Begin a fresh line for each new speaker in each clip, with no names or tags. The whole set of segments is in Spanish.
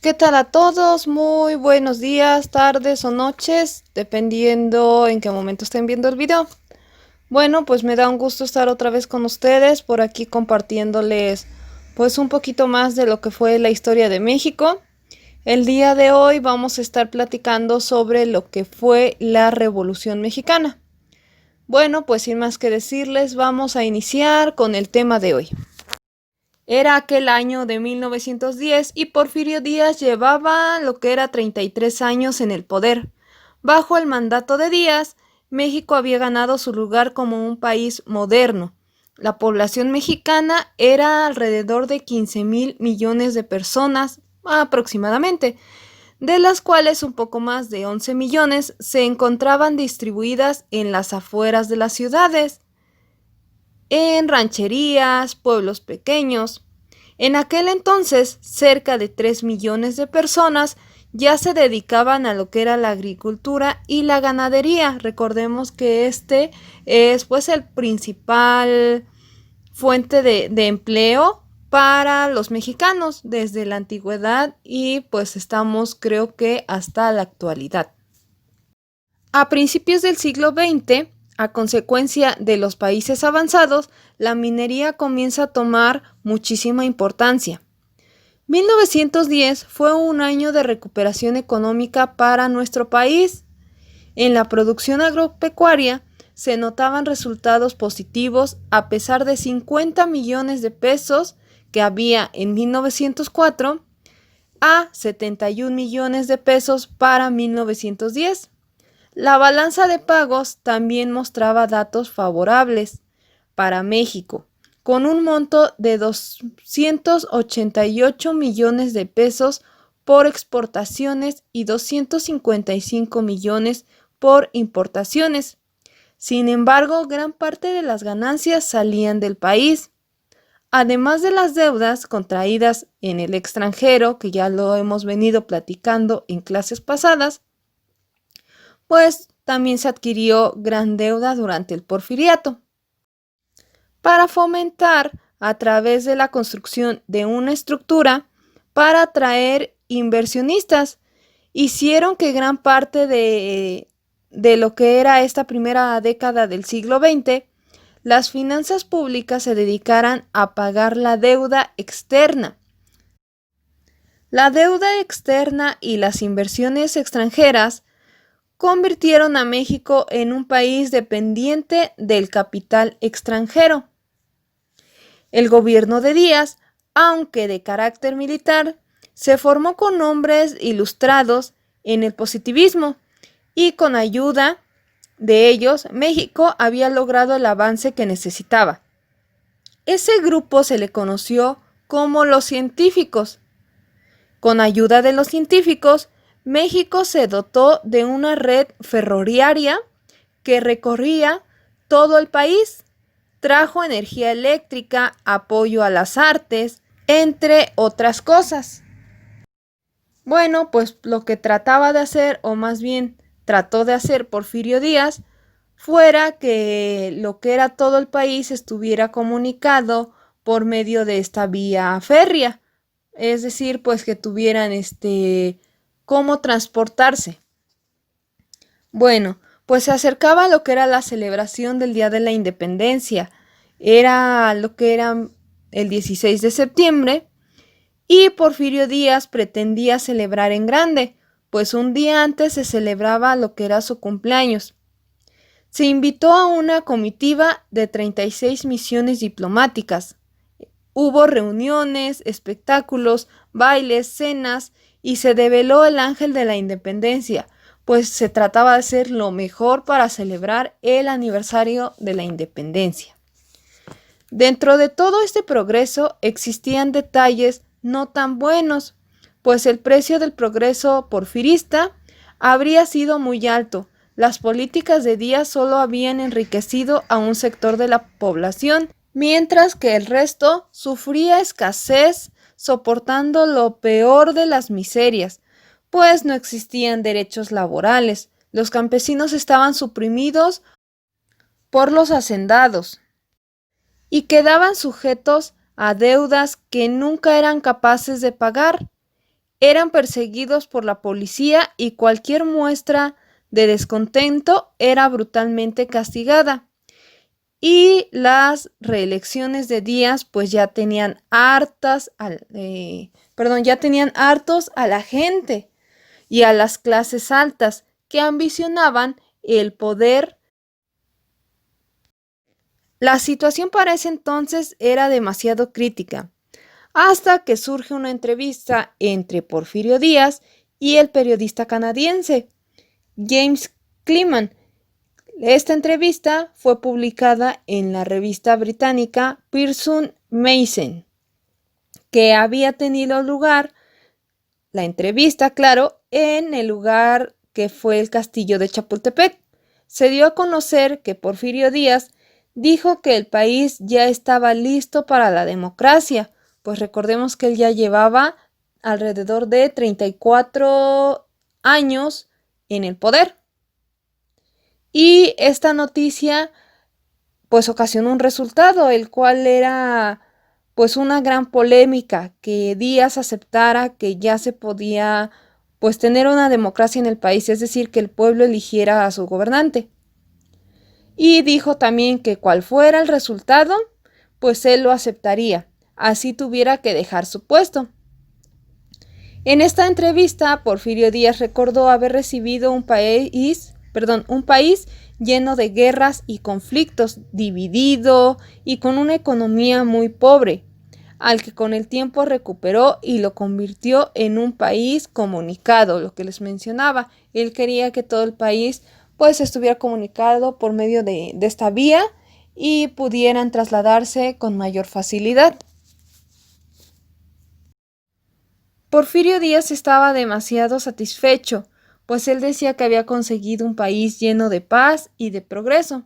¿Qué tal a todos? Muy buenos días, tardes o noches, dependiendo en qué momento estén viendo el video. Bueno, pues me da un gusto estar otra vez con ustedes por aquí compartiéndoles pues un poquito más de lo que fue la historia de México. El día de hoy vamos a estar platicando sobre lo que fue la Revolución Mexicana. Bueno, pues sin más que decirles, vamos a iniciar con el tema de hoy. Era aquel año de 1910 y Porfirio Díaz llevaba lo que era 33 años en el poder. Bajo el mandato de Díaz, México había ganado su lugar como un país moderno. La población mexicana era alrededor de 15,000 millones de personas aproximadamente, de las cuales un poco más de 11 millones se encontraban distribuidas en las afueras de las ciudades, en rancherías, pueblos pequeños. En aquel entonces, cerca de 3 millones de personas ya se dedicaban a lo que era la agricultura y la ganadería. Recordemos que este es pues el principal fuente de empleo para los mexicanos desde la antigüedad y pues estamos creo que hasta la actualidad. A principios del siglo XX, a consecuencia de los países avanzados, la minería comienza a tomar muchísima importancia. 1910 fue un año de recuperación económica para nuestro país. En la producción agropecuaria se notaban resultados positivos a pesar de 50 millones de pesos que había en 1904 a 71 millones de pesos para 1910. La balanza de pagos también mostraba datos favorables para México, con un monto de 288 millones de pesos por exportaciones y 255 millones por importaciones. Sin embargo, gran parte de las ganancias salían del país. Además de las deudas contraídas en el extranjero, que ya lo hemos venido platicando en clases pasadas, pues también se adquirió gran deuda durante el Porfiriato. Para fomentar a través de la construcción de una estructura para atraer inversionistas, hicieron que gran parte de lo que era esta primera década del siglo XX, las finanzas públicas se dedicaran a pagar la deuda externa. La deuda externa y las inversiones extranjeras convirtieron a México en un país dependiente del capital extranjero. El gobierno de Díaz, aunque de carácter militar, se formó con hombres ilustrados en el positivismo y con ayuda de ellos México había logrado el avance que necesitaba. Ese grupo se le conoció como los científicos. Con ayuda de los científicos, México se dotó de una red ferroviaria que recorría todo el país. Trajo energía eléctrica, apoyo a las artes, entre otras cosas. Bueno, pues lo que trataba de hacer, o más bien trató de hacer Porfirio Díaz, fuera que lo que era todo el país estuviera comunicado por medio de esta vía férrea. Es decir, pues que tuvieran cómo transportarse. Bueno, pues se acercaba a lo que era la celebración del Día de la Independencia. Era lo que era el 16 de septiembre y Porfirio Díaz pretendía celebrar en grande, pues un día antes se celebraba lo que era su cumpleaños. Se invitó a una comitiva de 36 misiones diplomáticas. Hubo reuniones, espectáculos, bailes, cenas y se develó el ángel de la independencia, pues se trataba de hacer lo mejor para celebrar el aniversario de la independencia. Dentro de todo este progreso existían detalles no tan buenos, pues el precio del progreso porfirista habría sido muy alto. Las políticas de Díaz solo habían enriquecido a un sector de la población, mientras que el resto sufría escasez, soportando lo peor de las miserias, pues no existían derechos laborales. Los campesinos estaban suprimidos por los hacendados y quedaban sujetos a deudas que nunca eran capaces de pagar. eran perseguidos por la policía y cualquier muestra de descontento era brutalmente castigada. Y las reelecciones de Díaz pues ya tenían hartos a la gente y a las clases altas que ambicionaban el poder. La situación para ese entonces era demasiado crítica, hasta que surge una entrevista entre Porfirio Díaz y el periodista canadiense James Cleman. Esta entrevista fue publicada en la revista británica Pearson Mason, que había tenido lugar, la entrevista, claro, en el lugar que fue el castillo de Chapultepec. Se dio a conocer que Porfirio Díaz dijo que el país ya estaba listo para la democracia, pues recordemos que él ya llevaba alrededor de 34 años en el poder. Y esta noticia pues ocasionó un resultado, el cual era pues una gran polémica, que Díaz aceptara que ya se podía pues tener una democracia en el país, es decir, que el pueblo eligiera a su gobernante. Y dijo también que cual fuera el resultado, pues él lo aceptaría, así tuviera que dejar su puesto. En esta entrevista, Porfirio Díaz recordó haber recibido un país lleno de guerras y conflictos, dividido y con una economía muy pobre, al que con el tiempo recuperó y lo convirtió en un país comunicado, lo que les mencionaba. Él quería que todo el país pues estuviera comunicado por medio de esta vía y pudieran trasladarse con mayor facilidad. Porfirio Díaz estaba demasiado satisfecho, pues él decía que había conseguido un país lleno de paz y de progreso.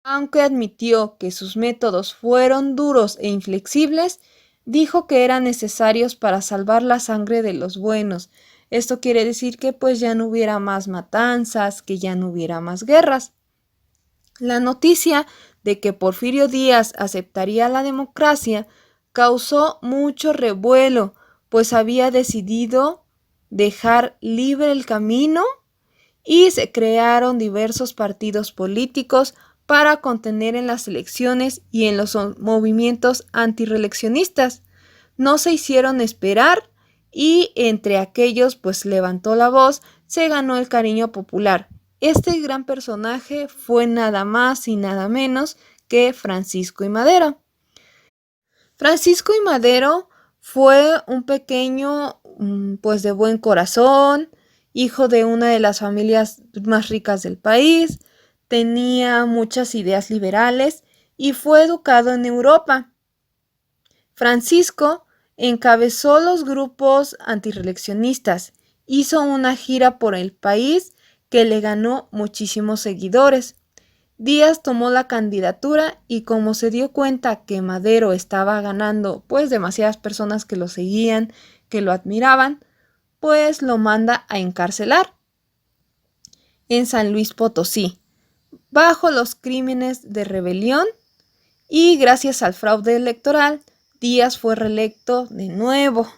Aunque admitió que sus métodos fueron duros e inflexibles, dijo que eran necesarios para salvar la sangre de los buenos. Esto quiere decir que pues ya no hubiera más matanzas, que ya no hubiera más guerras. La noticia de que Porfirio Díaz aceptaría la democracia causó mucho revuelo, pues había decidido dejar libre el camino y se crearon diversos partidos políticos para contener en las elecciones y en los movimientos antirreeleccionistas. No se hicieron esperar y entre aquellos pues levantó la voz, se ganó el cariño popular. Este gran personaje fue nada más y nada menos que Francisco I. Madero. Francisco I. Madero fue un pequeño pues de buen corazón, hijo de una de las familias más ricas del país, tenía muchas ideas liberales y fue educado en Europa. Francisco encabezó los grupos antirreeleccionistas, hizo una gira por el país que le ganó muchísimos seguidores. Díaz tomó la candidatura y como se dio cuenta que Madero estaba ganando pues demasiadas personas que lo seguían, que lo admiraban, pues lo manda a encarcelar en San Luis Potosí, bajo los crímenes de rebelión, y gracias al fraude electoral, Díaz fue reelecto de nuevo.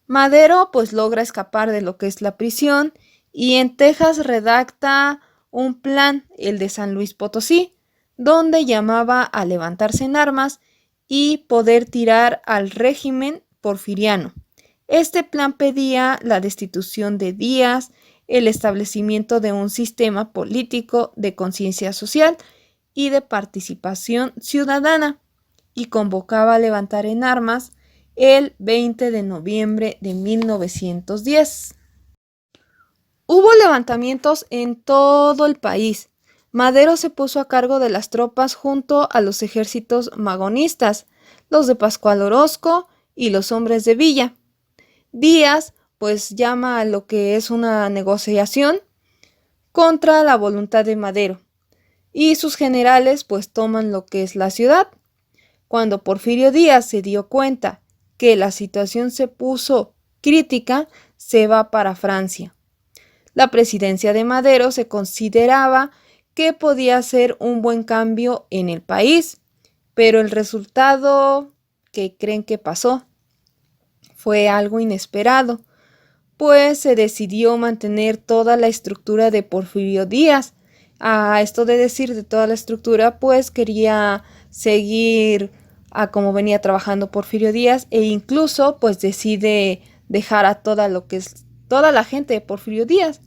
Madero pues logra escapar de lo que es la prisión y en Texas redacta un plan, el de San Luis Potosí, donde llamaba a levantarse en armas y poder tirar al régimen porfiriano. Este plan pedía la destitución de Díaz, el establecimiento de un sistema político de conciencia social y de participación ciudadana, y convocaba a levantar en armas el 20 de noviembre de 1910. Hubo levantamientos en todo el país. Madero se puso a cargo de las tropas junto a los ejércitos magonistas, los de Pascual Orozco y los hombres de Villa. Díaz pues llama a lo que es una negociación contra la voluntad de Madero y sus generales pues toman lo que es la ciudad. Cuando Porfirio Díaz se dio cuenta que la situación se puso crítica, se va para Francia. La presidencia de Madero se consideraba que podía ser un buen cambio en el país, pero el resultado, ¿qué creen que pasó? fue algo inesperado, pues se decidió mantener toda la estructura de Porfirio Díaz. A esto de decir de toda la estructura, pues quería seguir a como venía trabajando Porfirio Díaz e incluso pues decide dejar a toda la gente de Porfirio Díaz.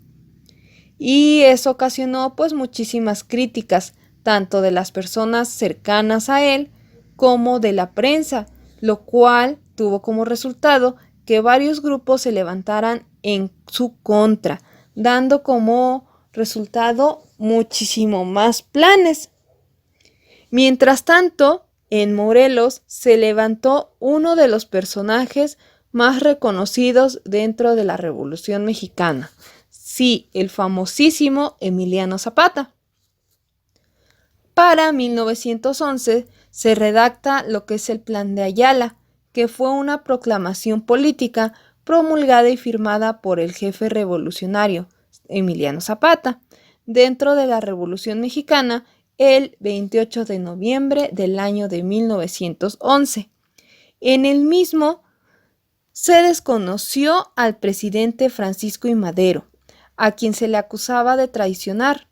Y eso ocasionó pues muchísimas críticas, tanto de las personas cercanas a él como de la prensa, lo cual tuvo como resultado que varios grupos se levantaran en su contra, dando como resultado muchísimo más planes. Mientras tanto, en Morelos se levantó uno de los personajes más reconocidos dentro de la Revolución Mexicana. Sí, el famosísimo Emiliano Zapata. Para 1911 se redacta lo que es el Plan de Ayala, que fue una proclamación política promulgada y firmada por el jefe revolucionario Emiliano Zapata dentro de la Revolución Mexicana el 28 de noviembre del año de 1911. En el mismo se desconoció al presidente Francisco I. Madero, a quien se le acusaba de traicionar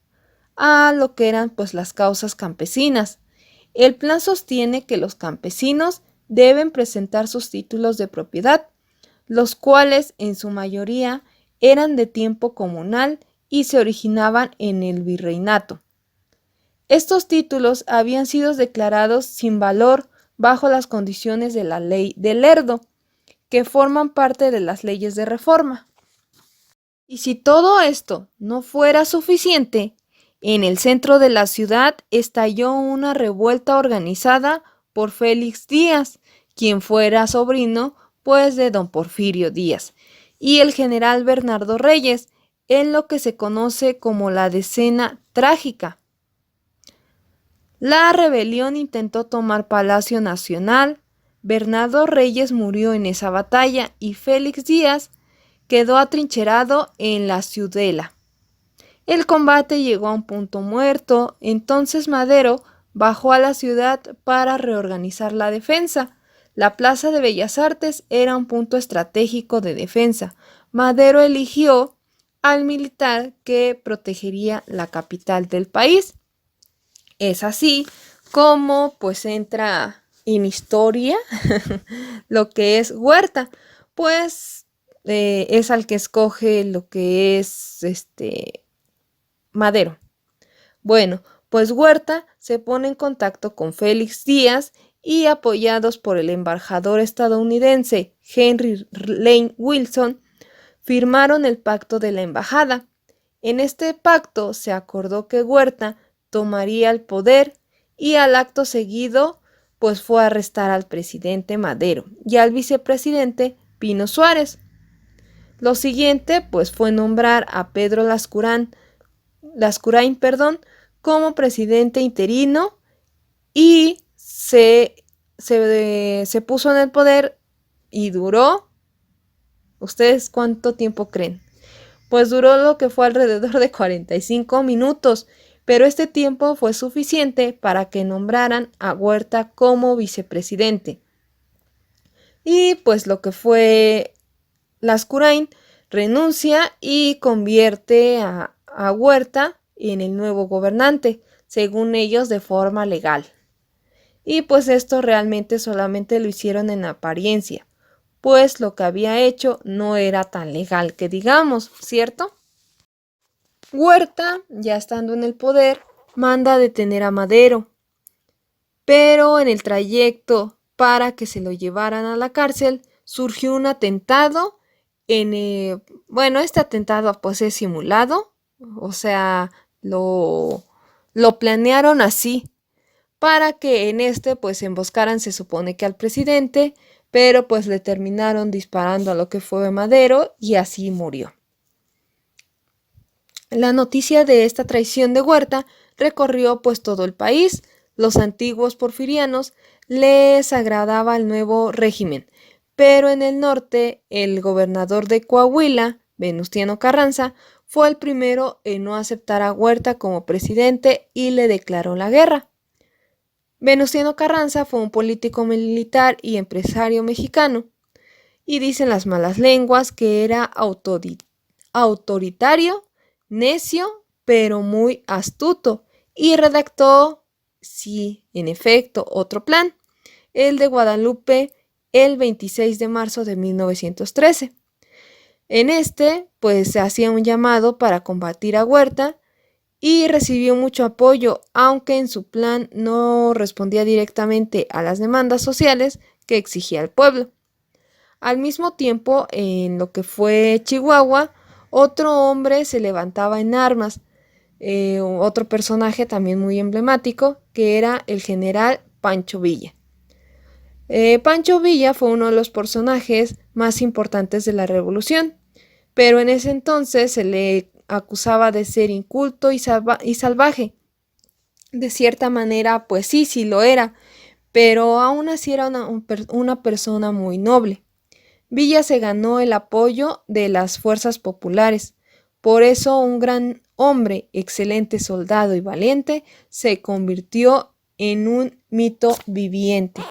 a lo que eran pues las causas campesinas. El plan sostiene que los campesinos deben presentar sus títulos de propiedad, los cuales en su mayoría eran de tiempo comunal y se originaban en el virreinato. Estos títulos habían sido declarados sin valor bajo las condiciones de la ley del Lerdo, que forman parte de las leyes de reforma. Y si todo esto no fuera suficiente, en el centro de la ciudad estalló una revuelta organizada por Félix Díaz, quien fuera sobrino pues de don Porfirio Díaz, y el general Bernardo Reyes, en lo que se conoce como la Decena Trágica. La rebelión intentó tomar Palacio Nacional. Bernardo Reyes murió en esa batalla y Félix Díaz quedó atrincherado en la Ciudela. El combate llegó a un punto muerto, entonces Madero bajó a la ciudad para reorganizar la defensa. La Plaza de Bellas Artes era un punto estratégico de defensa. Madero eligió al militar que protegería la capital del país. Es así como pues entra en historia lo que es Huerta, pues es al que escoge lo que es Madero. Bueno, pues Huerta se pone en contacto con Félix Díaz y apoyados por el embajador estadounidense Henry Lane Wilson, firmaron el Pacto de la Embajada. En este pacto se acordó que Huerta tomaría el poder y al acto seguido pues fue a arrestar al presidente Madero y al vicepresidente Pino Suárez. Lo siguiente pues fue nombrar a Pedro Lascurain, como presidente interino y se puso en el poder y duró, ¿ustedes cuánto tiempo creen? Pues duró lo que fue alrededor de 45 minutos, pero este tiempo fue suficiente para que nombraran a Huerta como vicepresidente. Y pues lo que fue Lascurain renuncia y convierte a Huerta en el nuevo gobernante, según ellos de forma legal. Y pues esto realmente solamente lo hicieron en apariencia, pues lo que había hecho no era tan legal que digamos, ¿cierto? Huerta, ya estando en el poder, manda a detener a Madero, pero en el trayecto para que se lo llevaran a la cárcel surgió un atentado. Este atentado pues es simulado, o sea, lo planearon así para que en pues emboscaran, se supone que al presidente, pero pues le terminaron disparando a lo que fue Madero y así murió. La noticia de esta traición de Huerta recorrió pues todo el país. Los antiguos porfirianos les agradaba el nuevo régimen, pero en el norte el gobernador de Coahuila, Venustiano Carranza, fue el primero en no aceptar a Huerta como presidente y le declaró la guerra. Venustiano Carranza fue un político militar y empresario mexicano y dicen las malas lenguas que era autoritario, necio, pero muy astuto, y redactó, sí, en efecto, otro plan, el de Guadalupe, el 26 de marzo de 1913. En este, pues se hacía un llamado para combatir a Huerta y recibió mucho apoyo, aunque en su plan no respondía directamente a las demandas sociales que exigía el pueblo. Al mismo tiempo, en lo que fue Chihuahua, otro hombre se levantaba en armas, otro personaje también muy emblemático, que era el general Pancho Villa. Pancho Villa fue uno de los personajes más importantes de la revolución, pero en ese entonces se le acusaba de ser inculto y salvaje. De cierta manera, pues sí lo era, pero aún así era una persona muy noble. Villa se ganó el apoyo de las fuerzas populares. Por eso un gran hombre, excelente soldado y valiente, se convirtió en un mito viviente.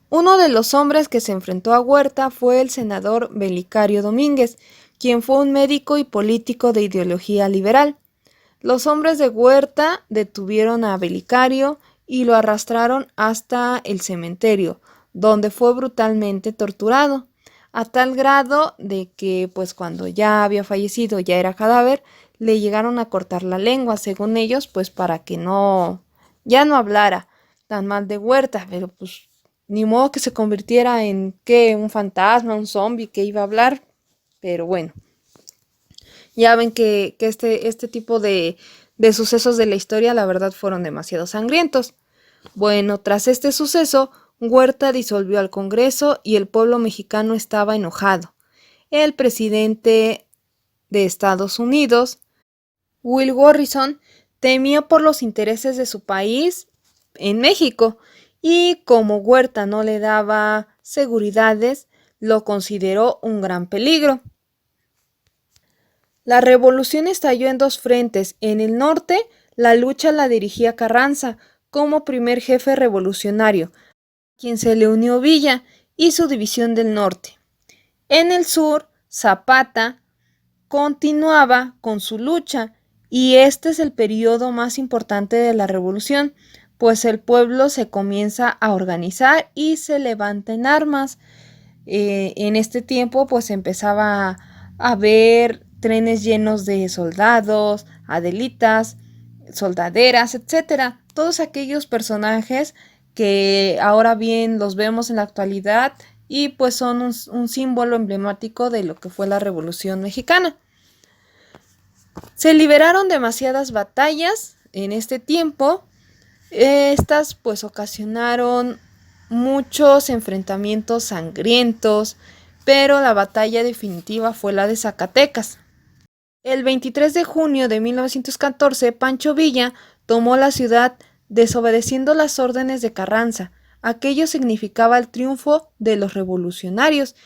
Uno de los hombres que se enfrentó a Huerta fue el senador Belicario Domínguez, quien fue un médico y político de ideología liberal. Los hombres de Huerta detuvieron a Belicario y lo arrastraron hasta el cementerio, donde fue brutalmente torturado, a tal grado de que, pues cuando ya había fallecido, ya era cadáver, le llegaron a cortar la lengua, según ellos, pues para que ya no hablara tan mal de Huerta, pero pues ni modo que se convirtiera en, ¿qué? Un fantasma, un zombie que iba a hablar, pero bueno. Ya ven que este tipo de sucesos de la historia, la verdad, fueron demasiado sangrientos. Bueno, tras este suceso, Huerta disolvió al Congreso y el pueblo mexicano estaba enojado. El presidente de Estados Unidos, Will Garrison, temía por los intereses de su país en México y como Huerta no le daba seguridades, lo consideró un gran peligro. La revolución estalló en dos frentes. En el norte, la lucha la dirigía Carranza como primer jefe revolucionario, a quien se le unió Villa y su división del norte. En el sur, Zapata continuaba con su lucha y este es el periodo más importante de la revolución, pues el pueblo se comienza a organizar y se levanta en armas. En este tiempo pues empezaba a ver trenes llenos de soldados, adelitas, soldaderas, etcétera. Todos aquellos personajes que ahora bien los vemos en la actualidad y pues son un símbolo emblemático de lo que fue la Revolución Mexicana. Se liberaron demasiadas batallas en este tiempo. Estas pues ocasionaron muchos enfrentamientos sangrientos, pero la batalla definitiva fue la de Zacatecas. El 23 de junio de 1914, Pancho Villa tomó la ciudad desobedeciendo las órdenes de Carranza. Aquello significaba el triunfo de los revolucionarios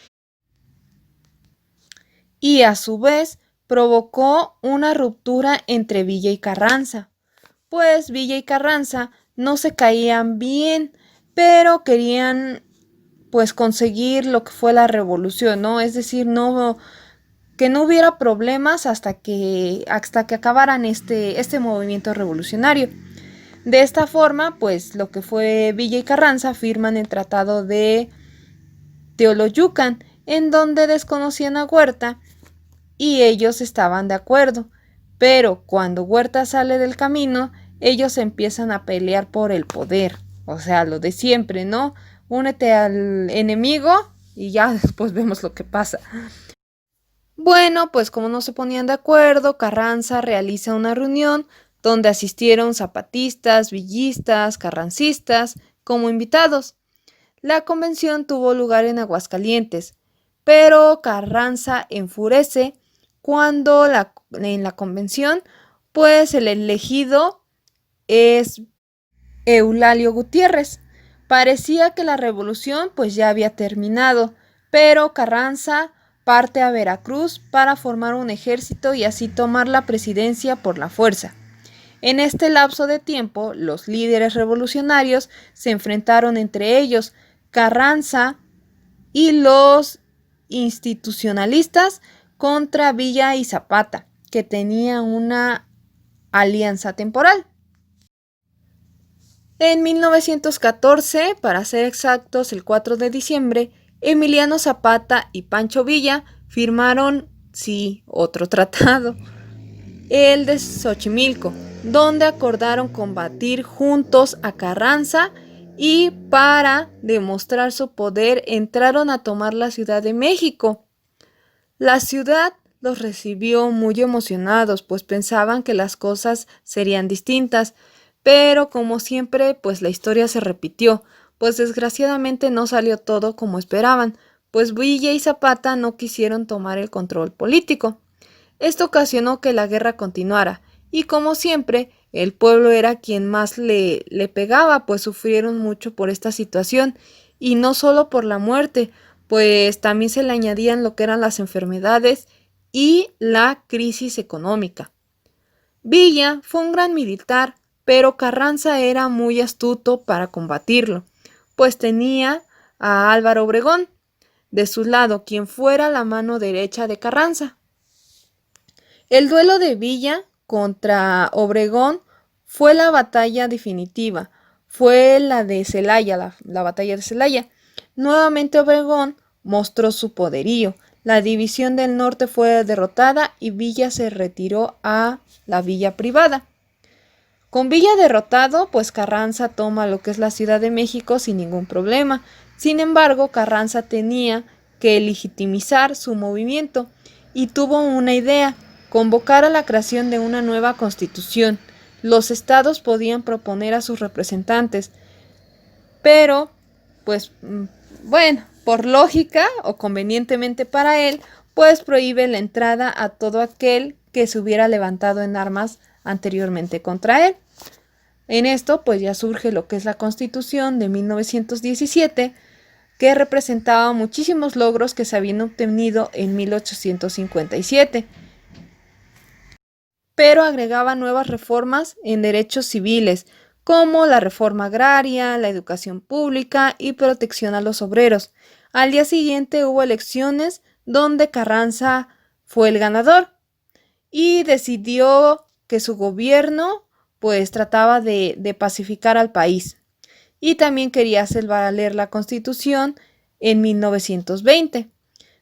y a su vez provocó una ruptura entre Villa y Carranza, pues Villa y Carranza no se caían bien, pero querían pues conseguir lo que fue la revolución, ¿no? Es decir, que no hubiera problemas hasta que acabaran este movimiento revolucionario. De esta forma, pues lo que fue Villa y Carranza firman el Tratado de Teoloyucan, en donde desconocían a Huerta y ellos estaban de acuerdo. Pero cuando Huerta sale del camino, ellos empiezan a pelear por el poder. O sea, lo de siempre, ¿no? Únete al enemigo y ya después vemos lo que pasa. Bueno, pues como no se ponían de acuerdo, Carranza realiza una reunión donde asistieron zapatistas, villistas, carrancistas como invitados. La convención tuvo lugar en Aguascalientes, pero Carranza enfurece cuando en la convención, pues el elegido es Eulalio Gutiérrez. Parecía que la revolución pues ya había terminado, pero Carranza parte a Veracruz para formar un ejército y así tomar la presidencia por la fuerza. En este lapso de tiempo, los líderes revolucionarios se enfrentaron entre ellos. Carranza y los institucionalistas contra Villa y Zapata, que tenía una alianza temporal. En 1914, para ser exactos, el 4 de diciembre, Emiliano Zapata y Pancho Villa firmaron, sí, otro tratado, el de Xochimilco, donde acordaron combatir juntos a Carranza y para demostrar su poder entraron a tomar la Ciudad de México. La ciudad los recibió muy emocionados, pues pensaban que las cosas serían distintas, pero como siempre, pues la historia se repitió, pues desgraciadamente no salió todo como esperaban, pues Villa y Zapata no quisieron tomar el control político. Esto ocasionó que la guerra continuara, y como siempre, el pueblo era quien más le pegaba, pues sufrieron mucho por esta situación, y no solo por la muerte, pues también se le añadían lo que eran las enfermedades y la crisis económica. Villa fue un gran militar, pero Carranza era muy astuto para combatirlo, pues tenía a Álvaro Obregón de su lado, quien fuera la mano derecha de Carranza. El duelo de Villa contra Obregón fue la batalla definitiva, fue la de Celaya, la batalla de Celaya. Nuevamente Obregón mostró su poderío, la división del norte fue derrotada y Villa se retiró a la villa privada. Con Villa derrotado, pues Carranza toma lo que es la Ciudad de México sin ningún problema. Sin embargo, Carranza tenía que legitimizar su movimiento y tuvo una idea: convocar a la creación de una nueva constitución. Los estados podían proponer a sus representantes, pero, pues, bueno, por lógica o convenientemente para él, pues prohíbe la entrada a todo aquel que se hubiera levantado en armas anteriormente contra él. En esto, pues ya surge lo que es la Constitución de 1917, que representaba muchísimos logros que se habían obtenido en 1857, pero agregaba nuevas reformas en derechos civiles, como la reforma agraria, la educación pública y protección a los obreros. Al día siguiente hubo elecciones donde Carranza fue el ganador y decidió que su gobierno pues trataba de pacificar al país y también quería hacer valer la Constitución en 1920.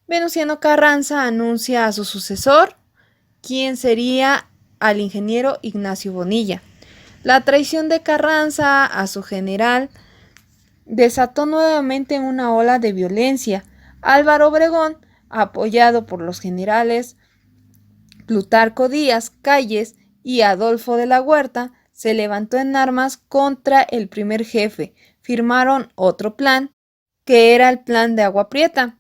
Venustiano Carranza anuncia a su sucesor, quien sería al ingeniero Ignacio Bonilla. La traición de Carranza a su general desató nuevamente una ola de violencia. Álvaro Obregón, apoyado por los generales Plutarco Díaz Calles y Adolfo de la Huerta, se levantó en armas contra el primer jefe. Firmaron otro plan, que era el plan de Agua Prieta,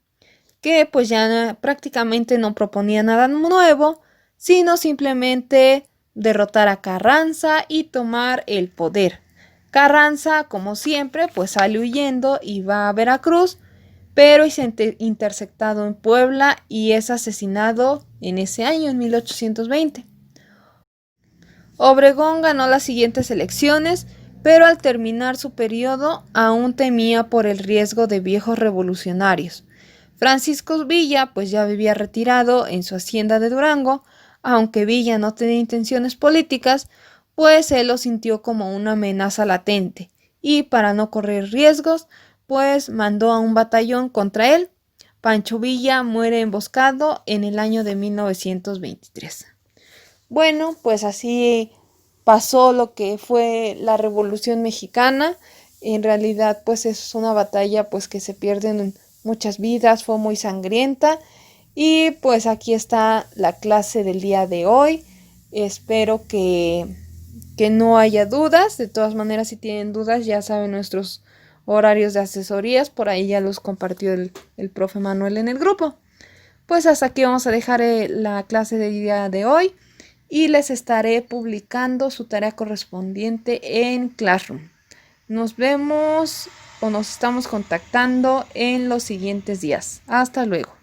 que pues ya prácticamente no proponía nada nuevo, sino simplemente derrotar a Carranza y tomar el poder. Carranza, como siempre, pues sale huyendo y va a Veracruz, pero es interceptado en Puebla y es asesinado en ese año, en 1820. Obregón ganó las siguientes elecciones, pero al terminar su periodo aún temía por el riesgo de viejos revolucionarios. Francisco Villa pues ya vivía retirado en su hacienda de Durango, aunque Villa no tenía intenciones políticas, pues él lo sintió como una amenaza latente, y para no correr riesgos, pues mandó a un batallón contra él. Pancho Villa muere emboscado en el año de 1923. Bueno, pues así pasó lo que fue la Revolución Mexicana. En realidad, pues es una batalla pues que se pierden muchas vidas, fue muy sangrienta. Y pues aquí está la clase del día de hoy. Espero que no haya dudas. De todas maneras, si tienen dudas, ya saben nuestros horarios de asesorías. Por ahí ya los compartió el profe Manuel en el grupo. Pues hasta aquí vamos a dejar la clase del día de hoy. Y les estaré publicando su tarea correspondiente en Classroom. Nos vemos o nos estamos contactando en los siguientes días. Hasta luego.